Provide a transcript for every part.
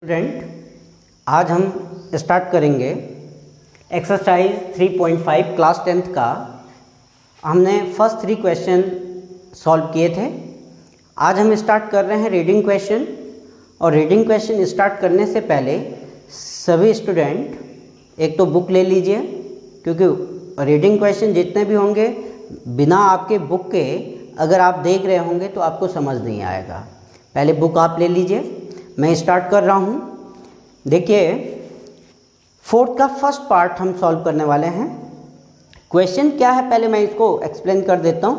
Student, आज हम start करेंगे एक्सरसाइज 3.5 क्लास 10th का। हमने फर्स्ट 3 क्वेश्चन सॉल्व किए थे। आज हम स्टार्ट कर रहे हैं रीडिंग क्वेश्चन। और रीडिंग क्वेश्चन स्टार्ट करने से पहले सभी स्टूडेंट एक तो बुक ले लीजिए, क्योंकि रीडिंग क्वेश्चन जितने भी होंगे बिना आपके बुक के अगर आप देख रहे होंगे तो आपको समझ नहीं आएगा। पहले बुक आप ले लीजिए। मैं स्टार्ट कर रहा हूँ। देखिए, 4th का फर्स्ट पार्ट हम सॉल्व करने वाले हैं। क्वेश्चन क्या है पहले मैं इसको एक्सप्लेन कर देता हूँ।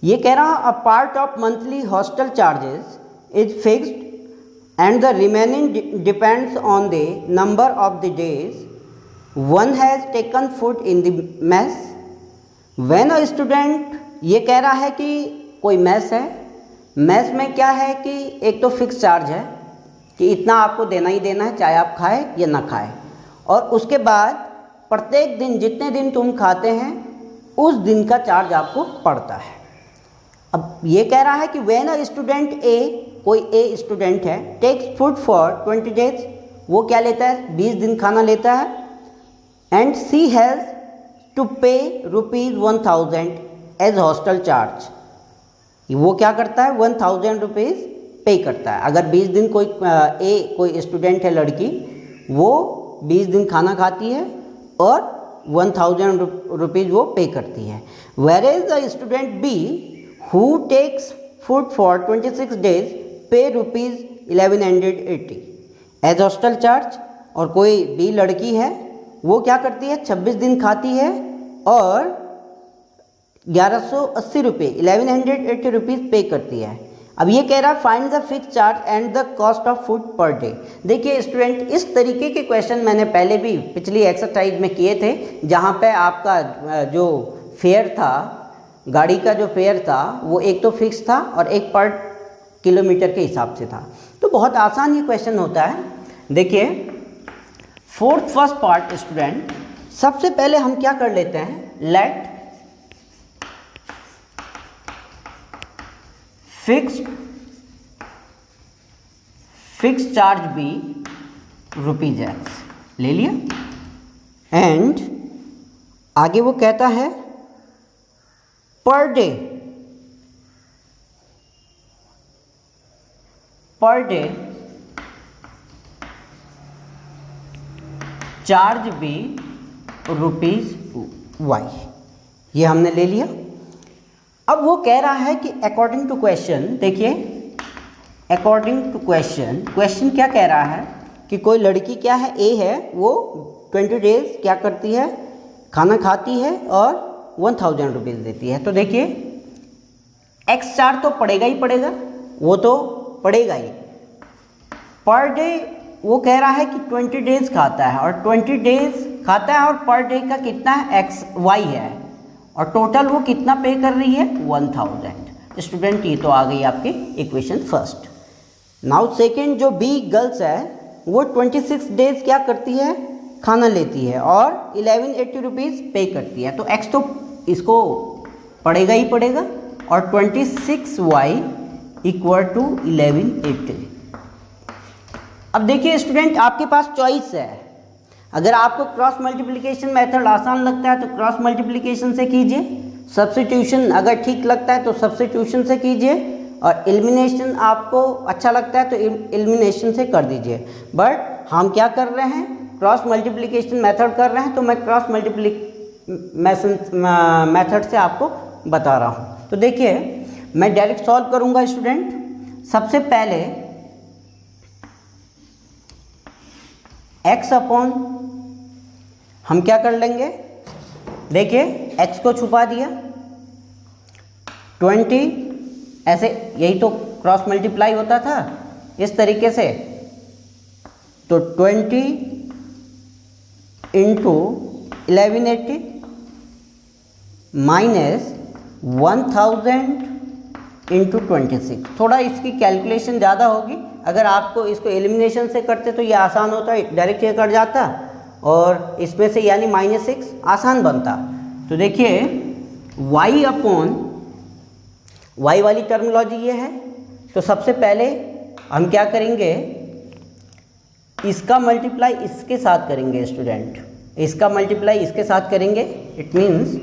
ये कह रहा a part of monthly hostel charges is fixed and the remaining depends on the number of the days one has taken food in the mess when a student. ये कह रहा है कि कोई मेस है। मेस में क्या है कि एक तो फिक्स चार्ज है कि इतना आपको देना ही देना है, चाहे आप खाए या ना खाए। और उसके बाद प्रत्येक दिन जितने दिन तुम खाते हैं उस दिन का चार्ज आपको पड़ता है। अब ये कह रहा है कि व्हेन अ स्टूडेंट ए, कोई ए स्टूडेंट है, टेक्स फूड फॉर 20 डेज, वो क्या लेता है 20 दिन खाना लेता है। एंड सी हैज़ टू पे ₹1000 एज हॉस्टल चार्ज। वो क्या करता है 1000 रुपीज़ पे करता है। अगर 20 दिन कोई स्टूडेंट है, लड़की, वो 20 दिन खाना खाती है और 1000 रुपीज़ वो पे करती है। Where is the student B who takes food for 26 days pay ₹1180 as hostel charge. और कोई बी लड़की है, वो क्या करती है 26 दिन खाती है और 1180 रुपये 1180 रुपीज़ पे करती है। अब ये कह रहा है find the fix charge and the cost of food per day. देखिए स्टूडेंट, इस तरीके के क्वेश्चन मैंने पहले भी पिछली एक्सरसाइज में किए थे, जहाँ पे आपका जो फेयर था, गाड़ी का जो फेयर था, वो एक तो फिक्स था और एक पर किलोमीटर के हिसाब से था। तो बहुत आसान ये क्वेश्चन होता है। देखिए 4th फर्स्ट पार्ट स्टूडेंट, सबसे पहले हम क्या कर लेते हैं, let fix charge be ₹X ले लिया। एंड आगे वो कहता है per day charge B ₹Y, ये हमने ले लिया। अब वो कह रहा है कि अकॉर्डिंग टू क्वेश्चन, देखिए अकॉर्डिंग टू क्वेश्चन क्या कह रहा है कि कोई लड़की क्या है, ए है, वो 20 डेज क्या करती है, खाना खाती है और 1000 रुपीज़ देती है। तो देखिए एक्स चार्ज तो पड़ेगा ही पड़ेगा, वो तो पड़ेगा ही। पर डे वो कह रहा है कि 20 डेज खाता है और 20 डेज खाता है और पर डे का कितना है XY है, और टोटल वो कितना पे कर रही है 1000। स्टूडेंट, ये तो आ गई आपकी इक्वेशन फर्स्ट। नाउ सेकेंड, जो बी गर्ल्स है वो 26 डेज क्या करती है, खाना लेती है और 1180 रुपीज़ पे करती है। तो एक्स तो इसको पड़ेगा ही पड़ेगा और 26Y = 1180। अब देखिए स्टूडेंट, आपके पास चॉइस है। अगर आपको क्रॉस मल्टीप्लिकेशन मेथड आसान लगता है तो क्रॉस मल्टीप्लिकेशन से कीजिए, सब्स्टिट्यूशन अगर ठीक लगता है तो सब्स्टिट्यूशन से कीजिए, और एलिमिनेशन आपको अच्छा लगता है तो एलिमिनेशन से कर दीजिए। बट हम क्या कर रहे हैं, क्रॉस मल्टीप्लिकेशन मेथड कर रहे हैं, तो मैं क्रॉस मल्टीप्लिकेशन मेथड से आपको बता रहा हूँ। तो देखिए मैं डायरेक्ट सॉल्व करूँगा स्टूडेंट। सबसे पहले x अपॉन हम क्या कर लेंगे, देखिए x को छुपा दिया, 20, ऐसे यही तो क्रॉस मल्टीप्लाई होता था इस तरीके से। तो 20 × 1180 माइनस 1000 × 26। थोड़ा इसकी कैलकुलेशन ज़्यादा होगी। अगर आपको इसको एलिमिनेशन से करते तो ये आसान होता, डायरेक्ट ये कट जाता और इसमें से यानी -6 आसान बनता। तो देखिए y अपॉन y वाली टर्मिनोलॉजी ये है। तो सबसे पहले हम क्या करेंगे, इसका मल्टीप्लाई इसके साथ करेंगे स्टूडेंट, इसका मल्टीप्लाई इसके साथ करेंगे, इट मीन्स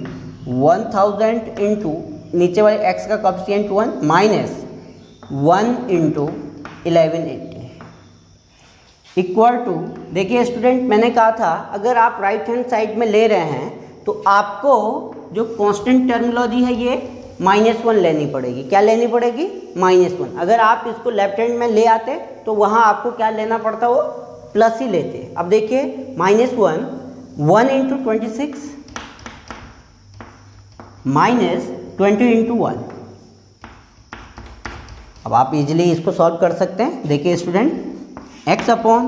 1000 इंटू नीचे वाले x का coefficient 1 minus 1 into 1180 equal to, देखिए स्टूडेंट मैंने कहा था अगर आप राइट हैंड साइड में ले रहे हैं तो आपको जो कांस्टेंट टर्मिनोलॉजी है ये -1 लेनी पड़ेगी। क्या लेनी पड़ेगी? -1। अगर आप इसको लेफ्ट हैंड में ले आते तो वहाँ आपको क्या लेना पड़ता, वो प्लस ही लेते। अब देखिए -1 1 इंटू 26 माइनस 20 इंटू 1। अब आप इजीली इसको सॉल्व कर सकते हैं। देखिए स्टूडेंट x अपॉन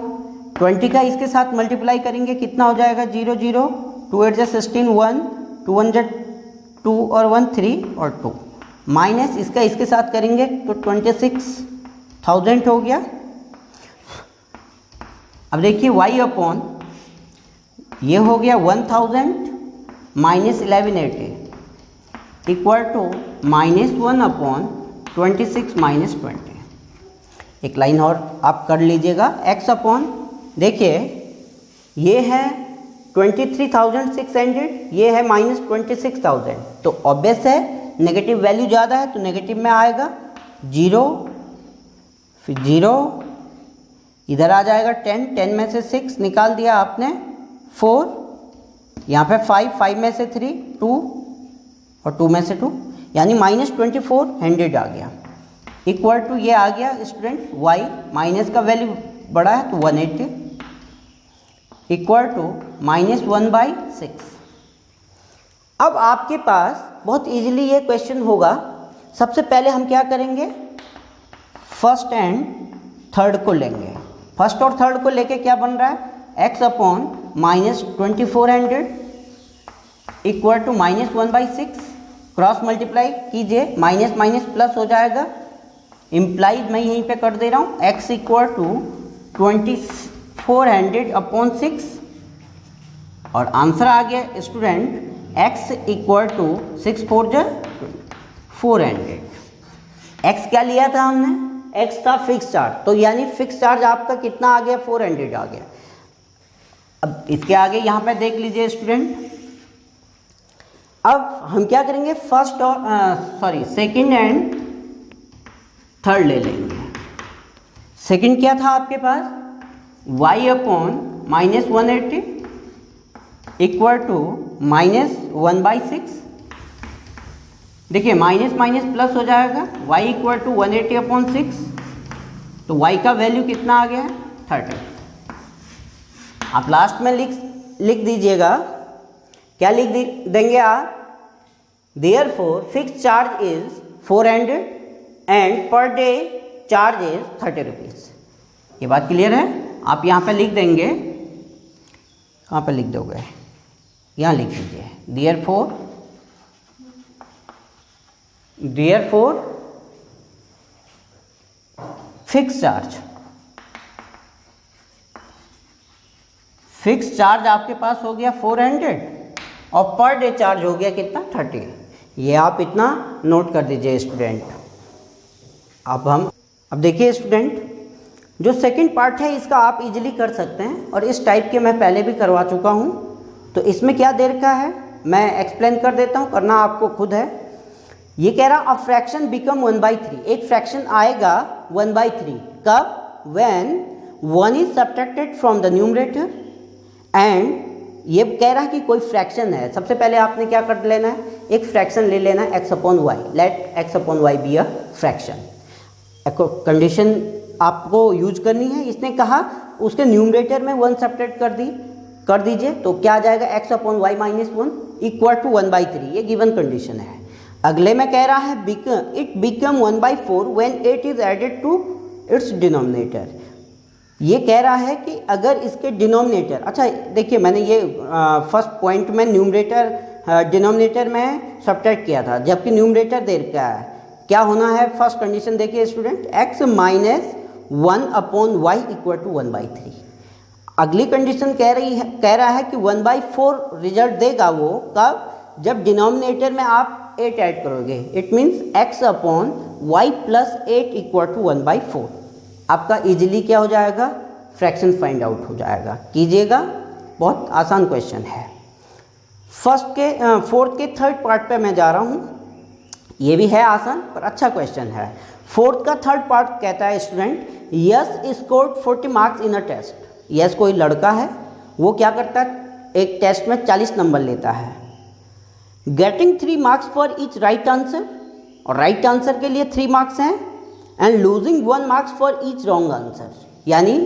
20 का इसके साथ मल्टीप्लाई करेंगे, कितना हो जाएगा 0 0 2 8 16 1 2 1 2 और 1 3 और 2 माइनस इसका इसके साथ करेंगे तो 26,000 हो गया। अब देखिए y अपॉन ये हो गया 1000 minus 1180 equal to -1 upon 26 minus 20। एक लाइन और आप कर लीजिएगा। x अपॉन देखिए ये है 23,600, ये है -26,000, तो ऑब्वियस है नेगेटिव वैल्यू ज़्यादा है तो नेगेटिव में आएगा 0, फिर 0 इधर आ जाएगा 10, 10 में से 6 निकाल दिया आपने 4, यहाँ पे 5, 5 में से 3 2 और 2 में से 2 यानी -2400 आ गया इक्वल टू ये आ गया स्टूडेंट y, माइनस का वैल्यू बड़ा है तो 180 इक्वल टू -1/6। अब आपके पास बहुत इजीली ये क्वेश्चन होगा। सबसे पहले हम क्या करेंगे, फर्स्ट एंड थर्ड को लेंगे। फर्स्ट और थर्ड को लेके क्या बन रहा है x upon -2400 equal to -1/6। Cross multiply कीजिए, माइनस माइनस प्लस हो जाएगा, इम्प्लाइड मैं यहीं पे कर दे रहा हूँ x इक्वल टू 2400 अपॉन 6 और आंसर आ गया student x equal to 6 4 400। x क्या लिया था हमने, x था फिक्स चार्ज, तो यानी फिक्स चार्ज आपका कितना आ गया 400 आ गया। अब इसके आगे यहाँ पे देख लीजिए स्टूडेंट, अब हम क्या करेंगे फर्स्ट और सेकंड एंड थर्ड ले लेंगे। सेकंड क्या था आपके पास, y अपॉन -180 इक्वल टू -1/6। देखिए माइनस माइनस प्लस हो जाएगा, y इक्वल टू 180 अपॉन 6, तो y का वैल्यू कितना आ गया है 30। आप लास्ट में लिख दीजिएगा, क्या लिख देंगे आप, therefore fix charge is 400 and per day charge is 30 rupees. ये बात क्लियर है। आप यहाँ पे लिख देंगे, कहाँ पे लिख दोगे, यहाँ लिख दीजिए देयरफॉर फिक्स चार्ज आपके पास हो गया 400 और पर डे चार्ज हो गया कितना 30। ये आप इतना नोट कर दीजिए स्टूडेंट। अब देखिए स्टूडेंट, जो सेकंड पार्ट है इसका आप इजीली कर सकते हैं और इस टाइप के मैं पहले भी करवा चुका हूँ। तो इसमें क्या देर का है मैं एक्सप्लेन कर देता हूँ, करना आपको खुद है। ये कह रहा अ फ्रैक्शन बिकम 1/3, एक फ्रैक्शन आएगा 1/3 कब, when 1 is subtracted from the numerator and ये कह रहा है कि कोई फ्रैक्शन है। सबसे पहले आपने क्या कर लेना है, एक फ्रैक्शन ले लेना है x upon Y, let x upon Y be a fraction. Condition आपको यूज करनी है। इसने कहा उसके न्यूमरेटर में 1 सब्ट्रैक्ट कर दीजिए, तो क्या आ जाएगा x upon Y -1 equal to 1/3, ये गिवन कंडीशन है। अगले में कह रहा है it become 1/4 when 8 is added to its denominator. ये कह रहा है कि अगर इसके डिनोमिनेटर, अच्छा देखिए मैंने ये फर्स्ट पॉइंट में न्यूमरेटर डिनोमिनेटर में सब्ट्रैक्ट किया था, जबकि न्यूमरेटर दे रखा है। क्या होना है फर्स्ट कंडीशन देखिए student, x minus 1 upon Y equal to 1/3। अगली कंडीशन कह रहा है कि 1/4 रिजल्ट देगा वो कब, जब डिनोमिनेटर में आप 8 ऐड करोगे। It means x upon Y plus 8 equal to 1/4। आपका इजीली क्या हो जाएगा फ्रैक्शन फाइंड आउट हो जाएगा। कीजिएगा, बहुत आसान क्वेश्चन है। फोर्थ के थर्ड पार्ट पे मैं जा रहा हूँ। ये भी है आसान पर अच्छा क्वेश्चन है। फोर्थ का थर्ड पार्ट कहता है student, Yash scored 40 marks in a test. Yash कोई लड़का है, वो क्या करता है, एक टेस्ट में 40 नंबर लेता है। Getting 3 marks for each right answer, और राइट आंसर के लिए 3 मार्क्स हैं, and losing 1 marks for each wrong answer. यानी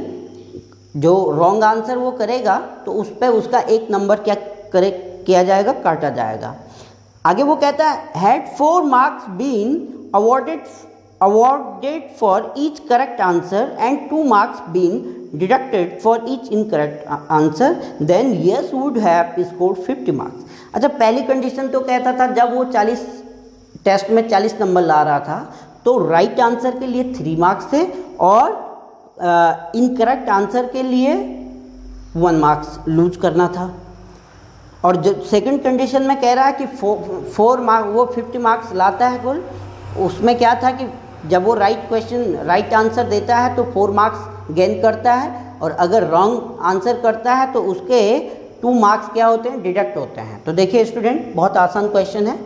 जो रॉन्ग आंसर वो करेगा तो उस पर उसका 1 नंबर किया जाएगा, काटा जाएगा। आगे वो कहता है, had 4 marks been awarded for each correct answer and 2 marks been deducted for each incorrect answer, then yes would have scored 50 marks। अच्छा, पहली कंडीशन तो कहता था जब वो 40 टेस्ट में 40 नंबर ला रहा था तो राइट आंसर के लिए 3 मार्क्स थे और इनकरेक्ट आंसर के लिए 1 मार्क्स लूज करना था। और जो सेकंड कंडीशन में कह रहा है कि 4 मार्क्स वो 50 मार्क्स लाता है कुल, उसमें क्या था कि जब वो राइट आंसर देता है तो 4 मार्क्स गेन करता है, और अगर रॉन्ग आंसर करता है तो उसके 2 मार्क्स क्या होते हैं, डिडक्ट होते हैं। तो देखिए स्टूडेंट, बहुत आसान क्वेश्चन है।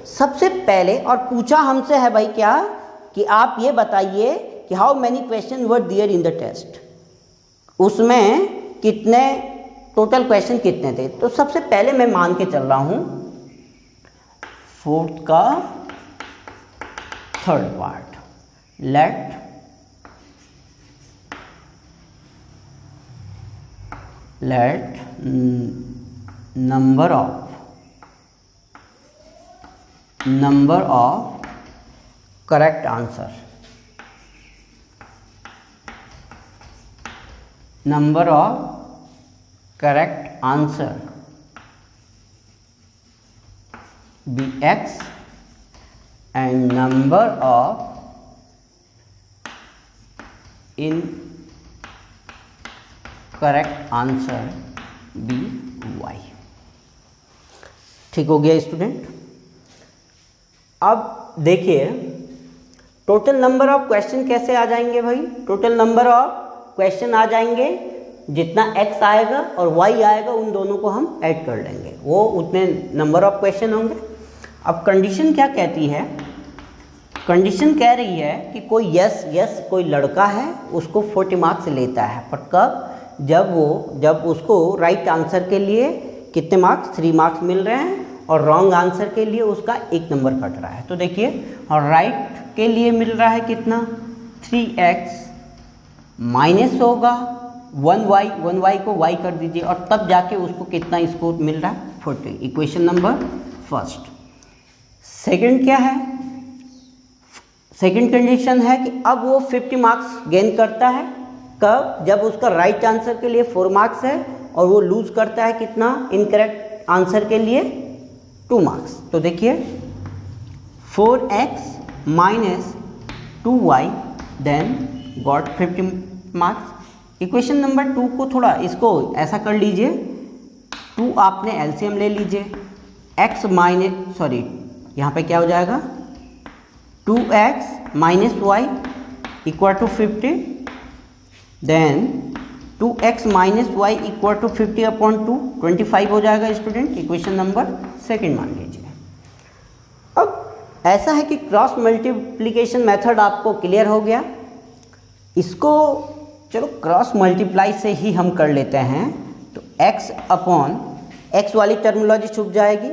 सबसे पहले और पूछा हमसे है भाई क्या, कि आप ये बताइए कि how many question were there in the test, उसमें कितने टोटल क्वेश्चन कितने थे। तो सबसे पहले मैं मान के चल रहा हूँ फोर्थ का third part, let number of correct answer, number of correct answer be x and number of incorrect answer be y। ठीक हो गया स्टूडेंट। अब देखिए टोटल नंबर ऑफ क्वेश्चन कैसे आ जाएंगे भाई। टोटल नंबर ऑफ क्वेश्चन आ जाएंगे, जितना x आएगा और y आएगा उन दोनों को हम ऐड कर लेंगे, वो उतने नंबर ऑफ क्वेश्चन होंगे। अब कंडीशन क्या कहती है, कंडीशन कह रही है कि कोई यस कोई लड़का है, उसको 40 मार्क्स लेता है, पर कब, जब उसको राइट आंसर के लिए कितने मार्क्स, 3 मार्क्स मिल रहे हैं, और रॉन्ग आंसर के लिए उसका 1 नंबर कट रहा है। तो देखिए, और राइट के लिए मिल रहा है कितना, 3x माइनस होगा 1y को y कर दीजिए, और तब जाके उसको कितना स्कोर मिल रहा है, 40। Equation number first. सेकंड क्या है, सेकंड कंडीशन है कि अब वो 50 मार्क्स गेन करता है, कब, जब उसका राइट आंसर के लिए 4 मार्क्स है और वो लूज करता है कितना, इनकरेक्ट आंसर के लिए 2 मार्क्स। तो देखिए 4x minus 2y then got 50 marks. Equation number 2 को थोड़ा इसको ऐसा कर लीजिए, 2 आपने एलसीएम ले लीजिए, x माइनस सॉरी यहाँ पे क्या हो जाएगा, 2x minus y equal to 50, then 2x minus y equal to 50 upon 2, 25 हो जाएगा स्टूडेंट। इक्वेशन नंबर सेकंड मान लीजिए। अब ऐसा है कि क्रॉस मल्टीप्लिकेशन मेथड आपको क्लियर हो गया, इसको चलो क्रॉस मल्टीप्लाई से ही हम कर लेते हैं। तो x अपॉन x वाली टर्मिनोलॉजी छुप जाएगी,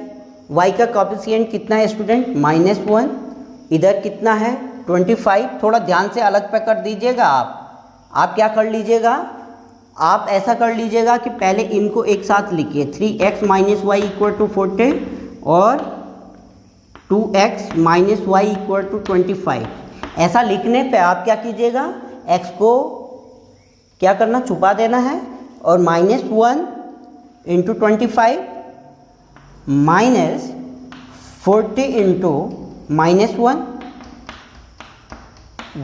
y का कोएफिशिएंट कितना है स्टूडेंट, -1, इधर कितना है 25। थोड़ा ध्यान से अलग पे कर दीजिएगा। आप क्या कर लीजिएगा, आप ऐसा कर लीजिएगा कि पहले इनको एक साथ लिखिए, 3x minus y equal to 40 और 2x minus y equal to 25। ऐसा लिखने पे आप क्या कीजिएगा, x को क्या करना, छुपा देना है, और -1 into 25 minus 40 into -1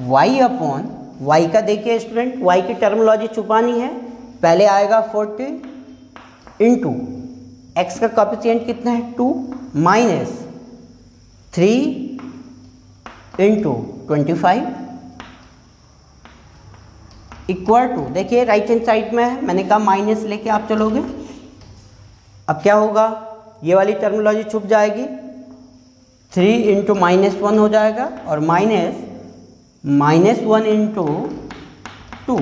y upon y का देखिए स्टूडेंट, y की टर्मिनोलॉजी छुपानी है, पहले आएगा 40 इंटू x का कोएफिशिएंट कितना है 2 माइनस 3 इंटू 25 इक्वल टू, देखिए राइट हैंड साइड में है, मैंने कहा माइनस लेके आप चलोगे। अब क्या होगा, ये वाली टर्मिनोलॉजी छुप जाएगी, 3 इंटू -1 हो जाएगा और -1 इंटू 2।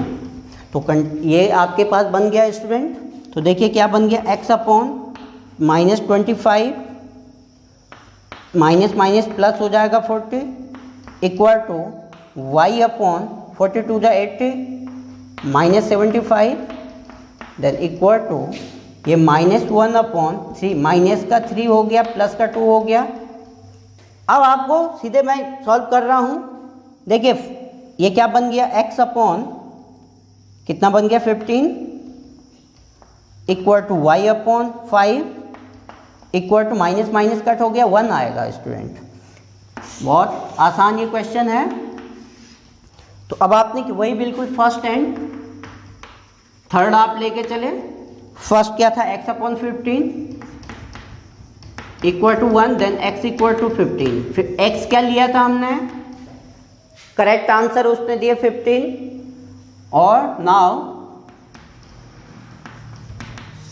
तो ये आपके पास बन गया स्टूडेंट। तो देखिए क्या बन गया, x upon -25 minus minus plus हो जाएगा 40 इक्वल टू y अपॉन 42 जा 80 -75 देन इक्वल टू ये -1 अपॉन 3, माइनस का 3 हो गया प्लस का 2 हो गया। अब आपको सीधे मैं सॉल्व कर रहा हूँ। देखिए ये क्या बन गया, x अपॉन कितना बन गया 15 equal to y upon 5 equal to minus minus cut हो गया 1 आएगा स्टूडेंट। बहुत आसान ये क्वेश्चन है। तो अब आपने वही बिल्कुल फर्स्ट एंड थर्ड आप लेके चले। फर्स्ट क्या था, x upon 15 equal to 1 then x equal to 15। फिर x क्या लिया था हमने, करेक्ट आंसर उसने दिया 15। और नाउ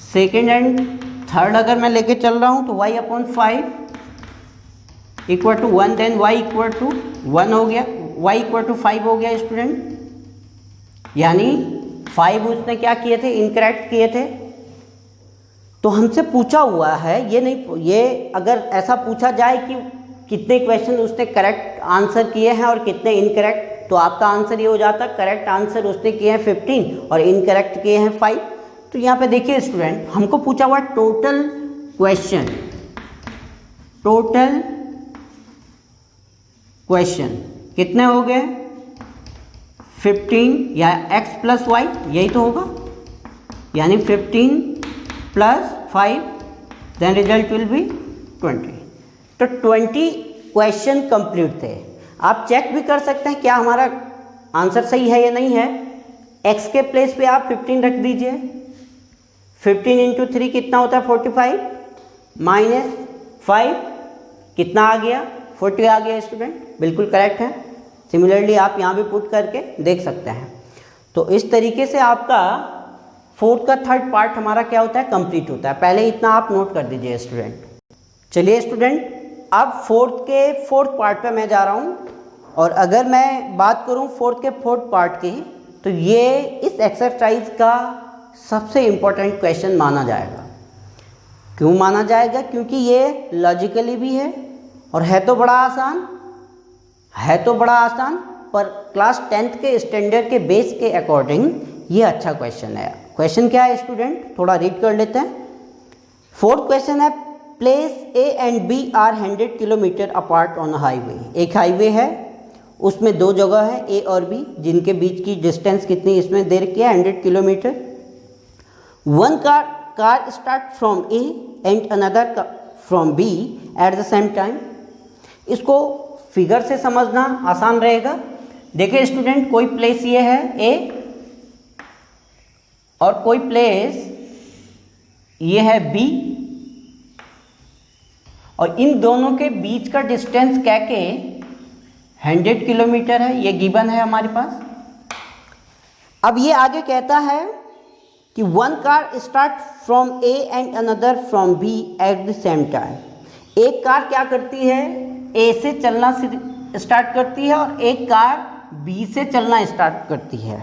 सेकेंड एंड थर्ड अगर मैं लेके चल रहा हूं तो y upon 5 equal to 1 then y equal to 1 हो गया, y इक्वल टू 5 हो गया स्टूडेंट। यानी 5 उसने क्या किए थे, इनकरेक्ट किए थे। तो हमसे पूछा हुआ है, ये नहीं, ये अगर ऐसा पूछा जाए कि कितने क्वेश्चन उसने करेक्ट आंसर किए हैं और कितने इनकरेक्ट, तो आपका आंसर ये हो जाता, करेक्ट आंसर उसने किए हैं 15 और इनकरेक्ट किए हैं 5। तो यहाँ पे देखिए स्टूडेंट, हमको पूछा हुआ टोटल क्वेश्चन कितने हो गए 15 या x प्लस वाई, यही तो होगा, यानी 15 plus 5 then result will be 20। तो 20 क्वेश्चन कंप्लीट थे। आप चेक भी कर सकते हैं क्या हमारा आंसर सही है या नहीं है। x के प्लेस पे आप 15 रख दीजिए, 15 इंटू 3 कितना होता है 45 माइनस 5 कितना आ गया 40 आ गया स्टूडेंट, बिल्कुल करेक्ट है। सिमिलरली आप यहाँ भी पुट करके देख सकते हैं। तो इस तरीके से आपका फोर्थ का थर्ड पार्ट हमारा क्या होता है, कंप्लीट होता है। पहले इतना आप नोट कर दीजिए स्टूडेंट। चलिए स्टूडेंट, अब फोर्थ के फोर्थ पार्ट पे मैं जा रहा हूँ। और अगर मैं बात करूँ फोर्थ के फोर्थ पार्ट की, तो ये इस एक्सरसाइज का सबसे इम्पोर्टेंट क्वेश्चन माना जाएगा। क्यों माना जाएगा, क्योंकि ये लॉजिकली भी है और है तो बड़ा आसान, पर क्लास 10th के स्टैंडर्ड के बेस के अकॉर्डिंग ये अच्छा क्वेश्चन है। क्वेश्चन क्या है स्टूडेंट, थोड़ा रीड कर लेते हैं। फोर्थ क्वेश्चन है, place A and B are 100 kilometre apart on highway. एक हाईवे है, उसमें दो जगह है ए और बी, जिनके बीच की डिस्टेंस कितनी इसमें दे रखी है 100 kilometre. One car start from A and another from B at the same time. इसको फिगर से समझना आसान रहेगा। देखिए स्टूडेंट, कोई प्लेस ये है ए और कोई प्लेस ये है बी, और इन दोनों के बीच का डिस्टेंस क्या के 100 किलोमीटर है, ये गिवन है हमारे पास। अब ये आगे कहता है कि one car start from A and another from B at the same time. एक कार क्या करती है, ए से चलना स्टार्ट करती है और एक कार बी से चलना स्टार्ट करती है।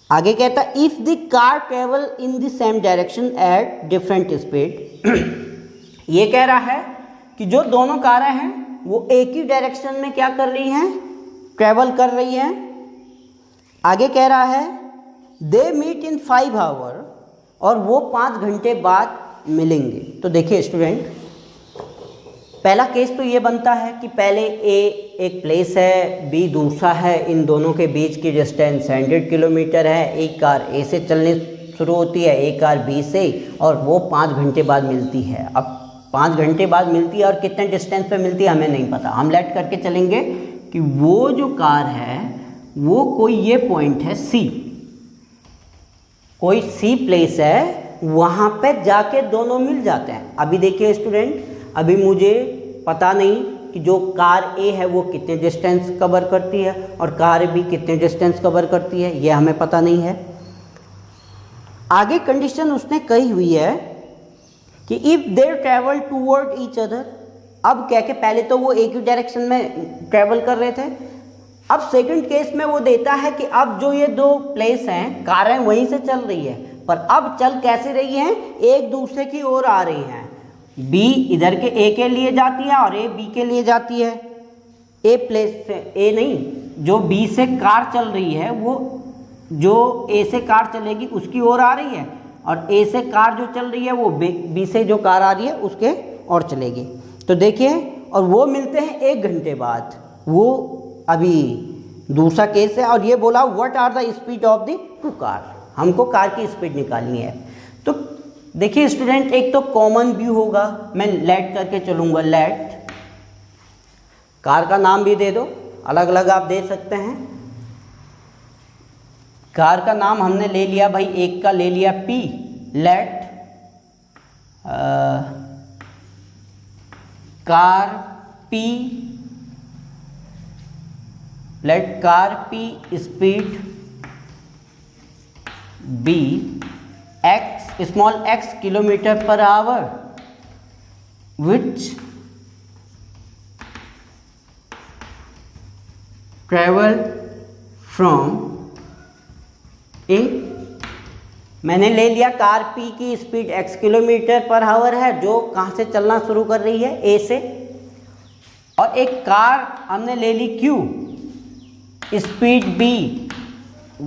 आगे कहता है if the car travel in the same direction at different speed. ये कह रहा है कि जो दोनों कारें हैं वो एक ही डायरेक्शन में क्या कर रही हैं, ट्रेवल कर रही हैं। आगे कह रहा है दे मीट इन 5 आवर, और वो 5 घंटे बाद मिलेंगे। तो देखिए स्टूडेंट, पहला केस तो ये बनता है कि पहले ए एक प्लेस है, बी दूसरा है, इन दोनों के बीच की डिस्टेंस 100 किलोमीटर है। एक कार ए से चलने शुरू होती है, एक कार बी से, और वो 5 घंटे बाद मिलती है। अब 5 घंटे बाद मिलती है और कितने डिस्टेंस पे मिलती है हमें नहीं पता। हम लेट करके चलेंगे कि वो जो कार है वो कोई ये पॉइंट है सी, कोई सी प्लेस है, वहाँ पे जाके दोनों मिल जाते हैं। अभी देखिए स्टूडेंट, अभी मुझे पता नहीं कि जो कार ए है वो कितने डिस्टेंस कवर करती है और कार बी कितने डिस्टेंस कवर करती है, ये हमें पता नहीं है। आगे कंडीशन उसने कही हुई है कि if they travel toward each other, अब क्या कि पहले तो वो एक ही डायरेक्शन में ट्रैवल कर रहे थे, अब सेकंड केस में वो देता है कि अब जो ये दो प्लेस हैं, कारें वहीं से चल रही है, पर अब चल कैसे रही हैं, एक दूसरे की ओर आ रही हैं। बी इधर के ए के लिए जाती है और ए बी के लिए जाती है। ए प्लेस से ए नहीं, जो बी से कार चल रही है वो जो ए से कार चलेगी उसकी ओर आ रही है, और ए से कार जो चल रही है वो बी से जो कार आ रही है उसके और चलेगी। तो देखिए, और वो मिलते हैं 1 घंटे बाद, वो अभी दूसरा केस है, और ये बोला what are the speed of the two car, हमको कार की स्पीड निकालनी है। तो देखिए स्टूडेंट, एक तो कॉमन व्यू होगा, मैं लेट करके चलूँगा, लेट, कार का नाम भी दे दो, अलग अलग आप दे सकते हैं। कार का नाम हमने ले लिया भाई, एक का ले लिया P, let car P, let car P speed be x small x kilometre per hour which travel from A। मैंने ले लिया कार P की speed x kilometre per hour है, जो कहाँ से चलना शुरू कर रही है, A से, और एक कार हमने ले ली Q speed B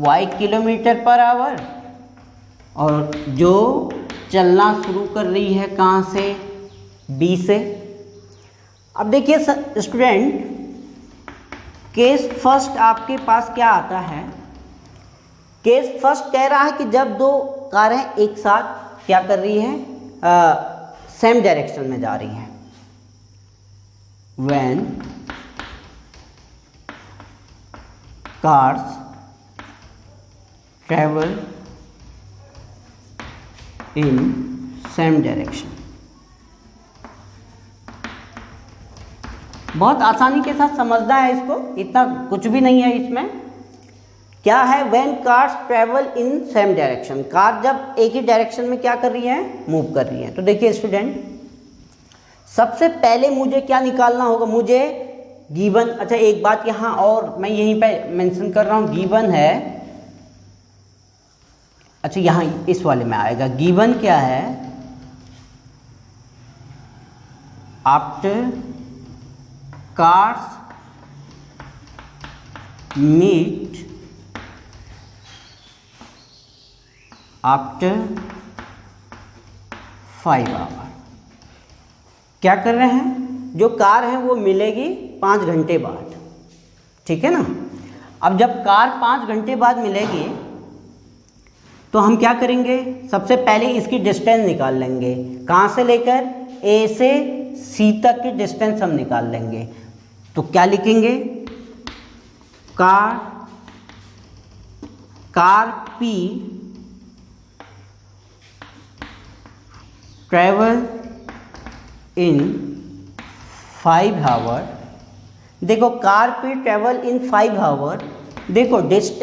y kilometre per our, और जो चलना शुरू कर रही है कहाँ से, बी से। अब देखिए स्टूडेंट, केस फर्स्ट आपके पास क्या आता है, केस फर्स्ट कह रहा है कि जब दो कारें एक साथ क्या कर रही हैं, सेम डायरेक्शन में जा रही हैं। When cars travel in same direction. बहुत आसानी के साथ समझना है इसको, इतना कुछ भी नहीं है इसमें। क्या है, when cars travel in same direction, car जब एक ही डायरेक्शन में क्या कर रही है, मूव कर रही है। तो देखिए स्टूडेंट, सबसे पहले मुझे क्या निकालना होगा, मुझे गिवन, अच्छा एक बात यहाँ और मैं यहीं पे मेंशन कर रहा हूँ, गिवन है, अच्छा यहाँ इस वाले में आएगा, गिवन क्या है, after cars meet after 5 hour. क्या कर रहे हैं, जो कार है वो मिलेगी 5 घंटे बाद, ठीक है ना। अब जब कार 5 घंटे बाद मिलेगी तो हम क्या करेंगे, सबसे पहले इसकी डिस्टेंस निकाल लेंगे, कहाँ से लेकर ए से सी तक की डिस्टेंस हम निकाल लेंगे। तो क्या लिखेंगे, car P travel in 5 hour. देखो car P travel in 5 hour, देखो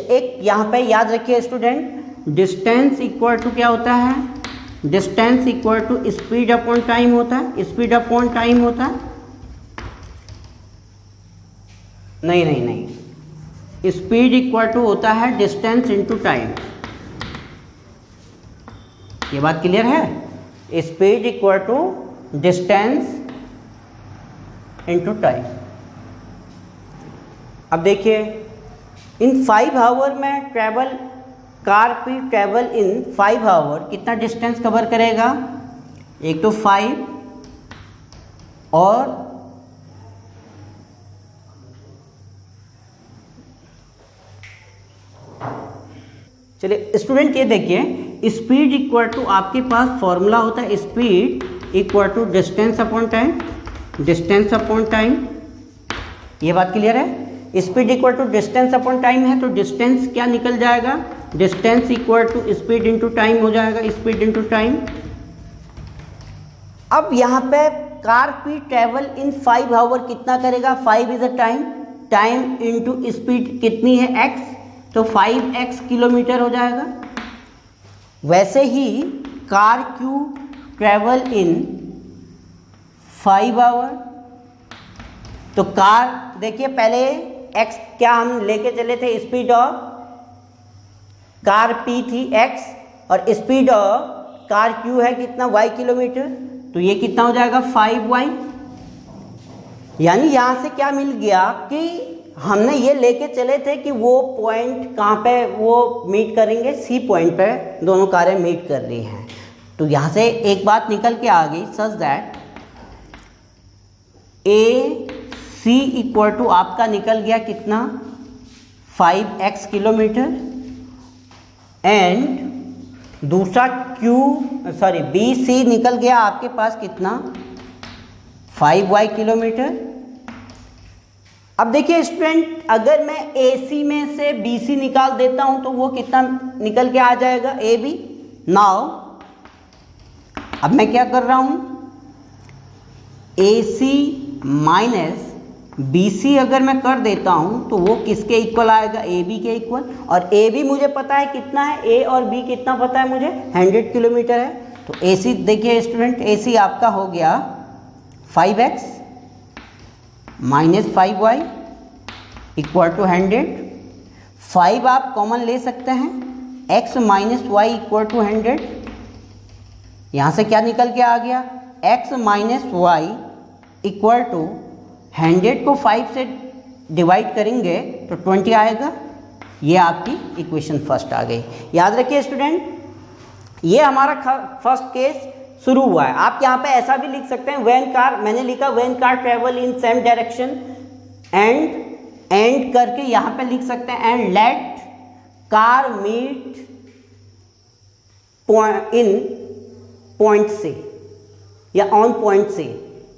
एक यहाँ पे याद रखिए स्टूडेंट, डिस्टेंस इक्वल टू क्या होता है, distance equal to speed upon time होता है, स्पीड अपॉन टाइम होता है, नहीं, स्पीड इक्वल टू होता है डिस्टेंस इनटू टाइम। ये बात क्लियर है, speed equal to distance into time. अब देखिए इन 5 आवर में travel, car P travel in 5 hour कितना डिस्टेंस कवर करेगा, एक तो 5 और चलिए स्टूडेंट ये देखिए, स्पीड इक्वल टू आपके पास फॉर्मूला होता है, speed equal to distance upon time, distance upon time. ये बात क्लियर है, speed equal to distance upon time है, तो डिस्टेंस क्या निकल जाएगा, distance equal to speed into time हो जाएगा, स्पीड इनटू टाइम। अब यहाँ पे car P travel in 5 hour कितना करेगा, 5 is a time, time into speed कितनी है x, तो 5x किलोमीटर हो जाएगा। वैसे ही car Q travel in 5 our, तो कार देखिए पहले x क्या हम लेके चले थे, स्पीड ऑफ कार p थी x और स्पीड ऑफ कार q है कितना y किलोमीटर, तो ये कितना हो जाएगा 5y। यानी यहाँ से क्या मिल गया कि हमने ये लेके चले थे कि वो पॉइंट कहाँ पे वो मीट करेंगे, सी पॉइंट पे दोनों कारें मीट कर रही हैं। तो यहाँ से एक बात निकल के आ गई, such that A C equal to आपका निकल गया कितना 5x किलोमीटर, एंड दूसरा बी सी निकल गया आपके पास कितना 5y किलोमीटर। अब देखिए स्टूडेंट, अगर मैं AC में से BC निकाल देता हूं तो वो कितना निकल के आ जाएगा, AB। नाउ अब मैं क्या कर रहा हूं, AC माइनस BC अगर मैं कर देता हूं तो वो किसके इक्वल आएगा, AB के इक्वल। और AB मुझे पता है कितना है, A और B कितना पता है मुझे, 100 किलोमीटर है। तो AC देखिए स्टूडेंट, AC आपका हो गया 5x minus 5y equal to 100। 5 आप कॉमन ले सकते हैं, x minus y equal to 100। यहाँ से क्या निकल के आ गया, x minus y equal to 100 को 5 से डिवाइड करेंगे तो 20 आएगा। ये आपकी इक्वेशन फर्स्ट आ गई। याद रखिए स्टूडेंट, ये हमारा फर्स्ट केस शुरू हुआ है। आप यहाँ पे ऐसा भी लिख सकते हैं, व्हेन कार, मैंने लिखा when car travel in same direction, and करके यहाँ पे लिख सकते हैं and let car meet in point से या ऑन पॉइंट से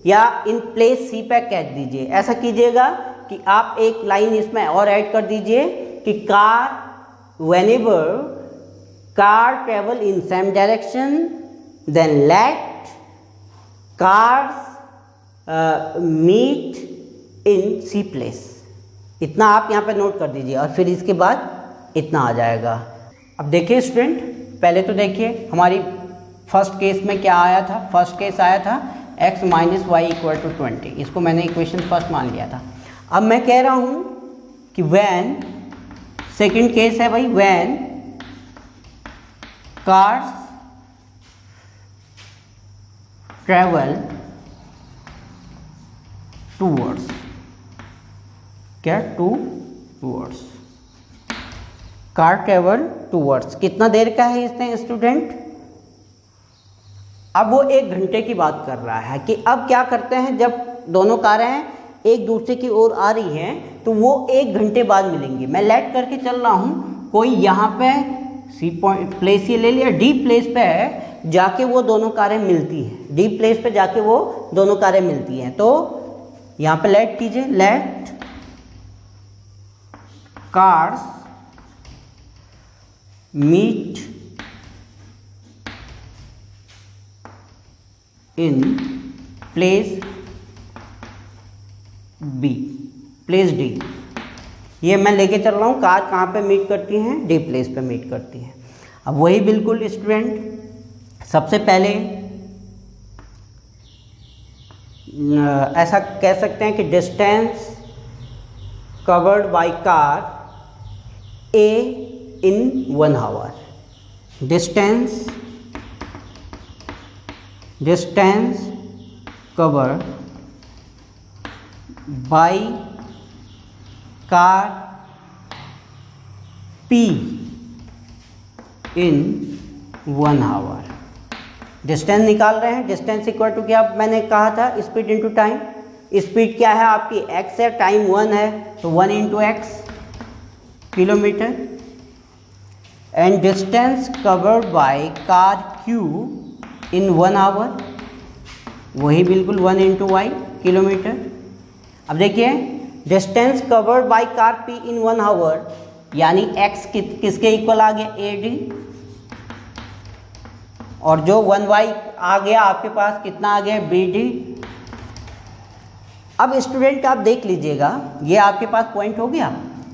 या इन प्लेस सी पे कह दीजिए। ऐसा कीजिएगा कि आप एक लाइन इसमें और ऐड कर दीजिए कि car whenever car travel in same direction then let cars meet in C place। इतना आप यहाँ पे नोट कर दीजिए और फिर इसके बाद इतना आ जाएगा। अब देखिए स्टूडेंट, पहले तो देखिए हमारी फर्स्ट केस में क्या आया था, फर्स्ट केस आया था x minus y equal to 20, इसको मैंने इक्वेशन फर्स्ट मान लिया था। अब मैं कह रहा हूँ कि when, सेकेंड केस है भाई, when cars ट्रेवल टूवर्ड्स, क्या टूवर्ड्स, कार ट्रेवल टूवर्ड्स कितना देर का है इसमें स्टूडेंट, अब वो 1 घंटे की बात कर रहा है कि अब क्या करते हैं, जब दोनों कारें एक दूसरे की ओर आ रही हैं तो वो 1 घंटे बाद मिलेंगी। मैं लेट करके चल रहा हूँ, कोई यहाँ पे सी पॉइंट प्लेस ये ले लिया, डी प्लेस पे है जाके वो दोनों कारें मिलती हैं, डी प्लेस पे जाके वो दोनों कारें मिलती हैं। तो यहाँ पे लेट कीजिए, let cars meet in place B, place D. ये मैं लेके चल रहा हूँ, कार कहाँ पे मीट करती हैं, डी प्लेस पे मीट करती हैं। अब वही बिल्कुल स्टूडेंट, सबसे पहले ऐसा कह सकते हैं कि distance covered by car A in 1 hour, distance covered by car P in 1 hour. Distance निकाल रहे हैं, डिस्टेंस इक्वल टू क्या मैंने कहा था, स्पीड इनटू टाइम। स्पीड क्या है आपकी, x है, टाइम 1 है, तो 1 into x kilometre. And distance covered by car q in 1 hour, वही बिल्कुल 1 इंटू वाई किलोमीटर। अब देखिए distance covered by car p in 1 hour, यानी x किसके इक्वल आ गया, AD, और जो 1y आ गया आपके पास कितना आ गया, BD। अब स्टूडेंट आप देख लीजिएगा, ये आपके पास पॉइंट हो गया।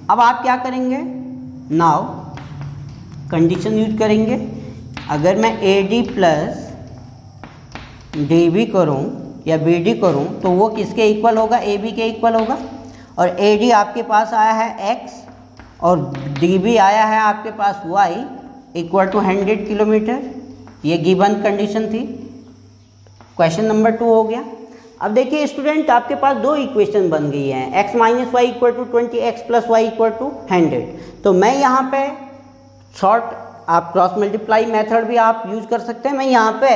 अब आप क्या करेंगे, नाउ कंडीशन यूज करेंगे। अगर मैं AD प्लस DB करूँ या BD करूँ तो वो किसके इक्वल होगा, AB के इक्वल होगा। और AD आपके पास आया है X और DB आया है आपके पास Y इक्वल टू 100 किलोमीटर। ये गिवन कंडीशन थी। क्वेश्चन नंबर 2 हो गया। अब देखिए स्टूडेंट, आपके पास दो इक्वेशन बन गई हैं, x minus y equal to 20, x plus y equal to 100। तो मैं यहाँ पे शॉर्ट, आप क्रॉस मल्टीप्लाई मेथड भी आप यूज कर सकते हैं। मैं यहाँ पे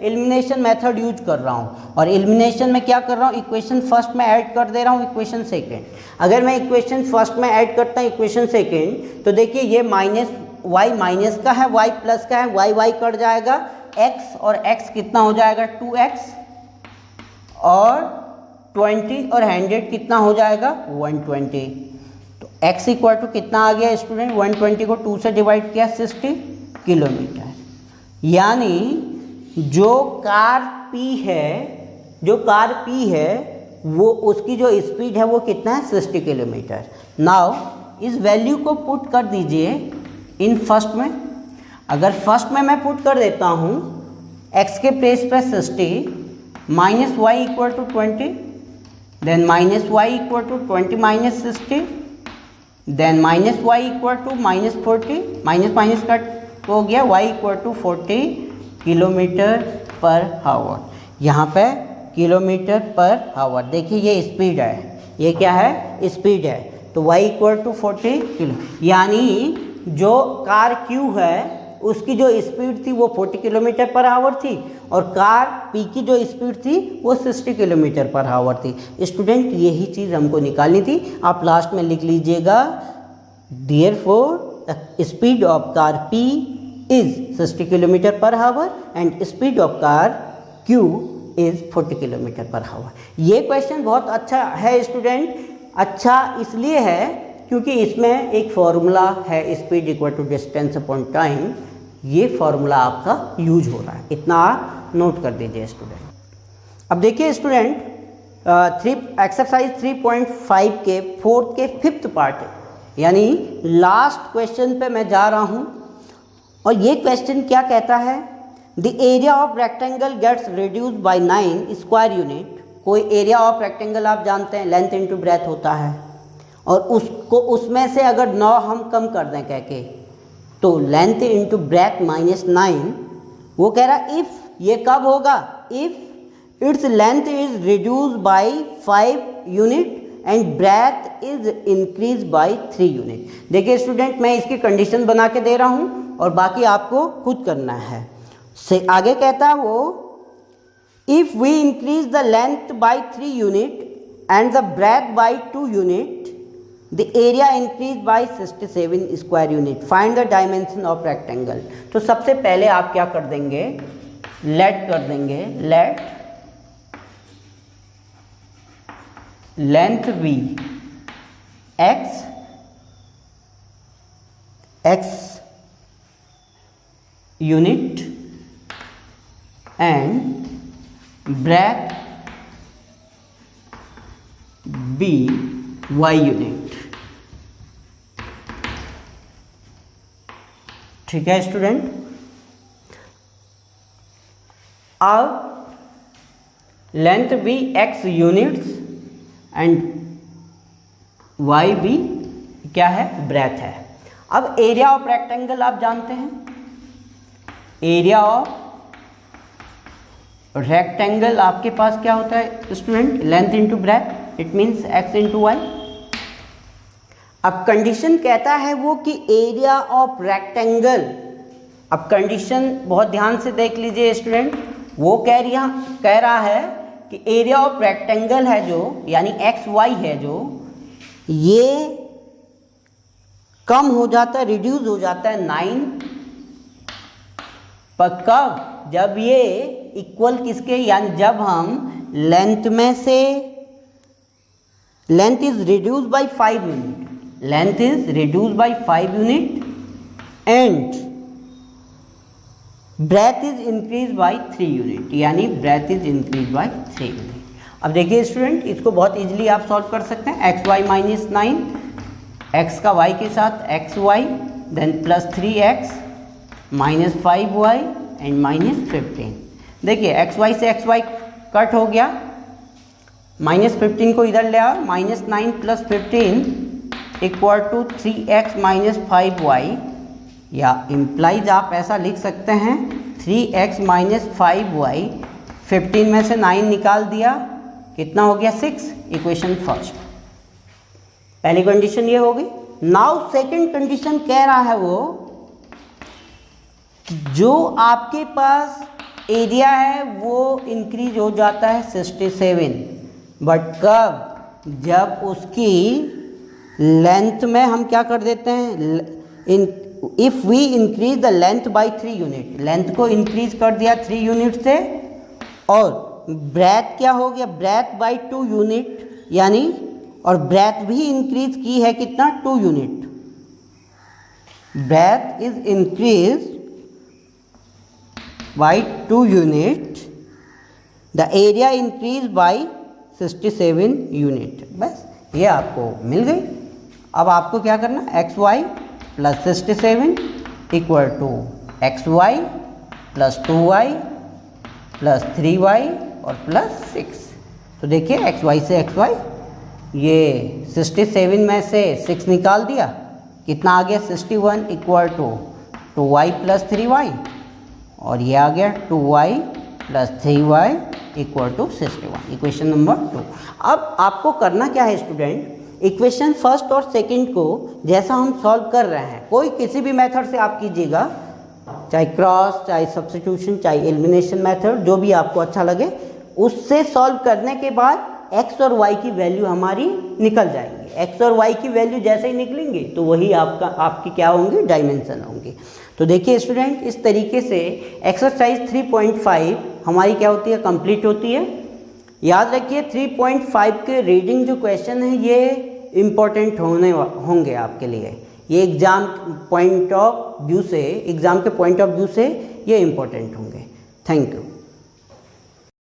एलिमिनेशन मेथड यूज कर रहा हूँ। और एलिमिनेशन में क्या कर रहा हूँ, इक्वेशन फर्स्ट में ऐड कर दे रहा हूँ इक्वेशन सेकेंड। अगर मैं इक्वेशन फर्स्ट में ऐड करता हूँ इक्वेशन सेकेंड, तो देखिए ये माइनस वाई माइनस का है, वाई प्लस का है, वाई वाई कट जाएगा, x और x कितना हो जाएगा 2x और 20 और 100 कितना हो जाएगा 120। तो x इक्वल टू कितना आ गया स्टूडेंट, 120 को 2 से डिवाइड किया 60 किलोमीटर। यानी जो कार P है वो उसकी जो स्पीड है वो कितना है 60 किलोमीटर। नाउ इस वैल्यू को पुट कर दीजिए इन फर्स्ट में। अगर फर्स्ट में मैं पुट कर देता हूँ x के प्लेस पे 60 minus y equal to 20, then minus y equal to 20 minus 60, then minus y equal to minus 40, minus minus cut हो गया, y equal to 40 kilometre per hour. यहाँ पे किलोमीटर पर आवर, देखिए ये स्पीड है, ये क्या है स्पीड है। तो y इक्वल टू 40 किलो, यानी जो कार Q है उसकी जो स्पीड थी वो 40 किलोमीटर पर आवर थी और कार P की जो स्पीड थी वो 60 किलोमीटर पर आवर थी। स्टूडेंट यही चीज़ हमको निकालनी थी। आप लास्ट में लिख लीजिएगा, therefore speed of car P is 60 kilometre per our and speed of car Q is 40 kilometre per our. ये क्वेश्चन बहुत अच्छा है स्टूडेंट। अच्छा इसलिए है क्योंकि इसमें एक फॉर्मूला है, speed equal to distance upon time. ये फॉर्मूला आपका यूज हो रहा है, इतना आप नोट कर दीजिए स्टूडेंट। अब देखिए स्टूडेंट, एक्सरसाइज 3.5 के 4th के 5th पार्ट है, यानी लास्ट क्वेश्चन पे मैं जा रहा हूँ। और ये क्वेश्चन क्या कहता है, the area of rectangle gets reduce by 9 square unit. कोई एरिया ऑफ रेक्टेंगल आप जानते हैं लेंथ इंटू ब्रेथ होता है, और उसको उसमें से अगर 9 हम कम कर दें कह के, तो लेंथ इंटू ब्रेथ माइनस 9। वो कह रहा इफ़, ये कब होगा, if its length is reduce by 5 unit and breadth is increase by 3 unit. देखिए स्टूडेंट, मैं इसकी कंडीशन बना के दे रहा हूँ और बाकी आपको खुद करना है। से आगे कहता है वो, if we increase the length by 3 unit and the breadth by 2 unit, the area increased by 67 square unit, find the dimension of rectangle। तो सबसे पहले आप क्या कर देंगे, लेट कर देंगे, let length be x unit and breadth be y unit. ठीक है स्टूडेंट। अब लेंथ भी x यूनिट्स एंड y भी क्या है, ब्रेथ है। अब एरिया ऑफ रेक्टेंगल आप जानते हैं, एरिया ऑफ रेक्टेंगल आपके पास क्या होता है student, length into breadth, it means x into y. अब कंडीशन कहता है वो कि एरिया ऑफ रेक्टेंगल, अब कंडीशन बहुत ध्यान से देख लीजिए स्टूडेंट, वो कह रहा है कि एरिया ऑफ रेक्टेंगल है जो, यानी एक्स वाई है जो, ये कम हो जाता है, रिड्यूस हो जाता है 9 पर। कब, जब ये इक्वल किसके, यानी जब हम लेंथ में से, length is reduce by 5 unit, length is reduce by 5 unit and breadth is increase by 3 unit, यानी breadth is increase by 3 unit. अब देखिए स्टूडेंट, इसको बहुत इजीली आप सॉल्व कर सकते हैं। एक्स वाई माइनस 9, एक्स का वाई के साथ x y, then plus 3x minus 5y and minus 15। देखिए एक्स वाई से एक्स वाई कट हो गया, माइनस 15 को इधर ले आओ, minus 9 plus 15 equal to 3x minus 5y, या इम्प्लाइज आप ऐसा लिख सकते हैं 3x माइनस 5y। 15 में से 9 निकाल दिया, कितना हो गया 6। इक्वेशन फर्स्ट, पहली कंडीशन ये होगी। नाउ सेकंड कंडीशन कह रहा है वो, जो आपके पास एरिया है वो इंक्रीज हो जाता है 67, बट कब, जब उसकी लेंथ में हम क्या कर देते हैं, if we increase the length by 3 unit, length को इंक्रीज कर दिया 3 यूनिट से, और ब्रेथ क्या हो गया, ब्रेथ बाय 2 यूनिट, यानी और ब्रेथ भी इंक्रीज की है कितना, 2 unit. Breadth is increase by 2 unit, the area increase by 67 unit. बस ये आपको मिल गई। अब आपको क्या करना, x y plus 67 equal to x y plus 2y plus 3y और प्लस 6। तो देखिए एक्स वाई से एक्स वाई, ये 67 में से 6 निकाल दिया, कितना आ गया 61 equal to 2y plus 3y, और ये आ गया 2y plus 3y equal to 61। Equation number 2। अब आपको करना क्या है स्टूडेंट, इक्वेशन फर्स्ट और सेकंड को जैसा हम सॉल्व कर रहे हैं, कोई किसी भी मेथड से आप कीजिएगा, चाहे क्रॉस, चाहे सब्स्टिट्यूशन, चाहे एलिमिनेशन मेथड, जो भी आपको अच्छा लगे, उससे सॉल्व करने के बाद x और y की वैल्यू हमारी निकल जाएंगी। x और y की वैल्यू जैसे ही निकलेंगी तो वही आपकी क्या होंगी, डायमेंशन होंगी। तो देखिए स्टूडेंट, इस तरीके से एक्सरसाइज 3.5 हमारी क्या होती है, कंप्लीट होती है। याद रखिए 3.5 के रीडिंग जो क्वेश्चन है ये इम्पोर्टेंट होंगे आपके लिए, ये एग्ज़ाम पॉइंट ऑफ व्यू से, एग्ज़ाम के पॉइंट ऑफ व्यू से ये इम्पोर्टेंट होंगे। Thank you.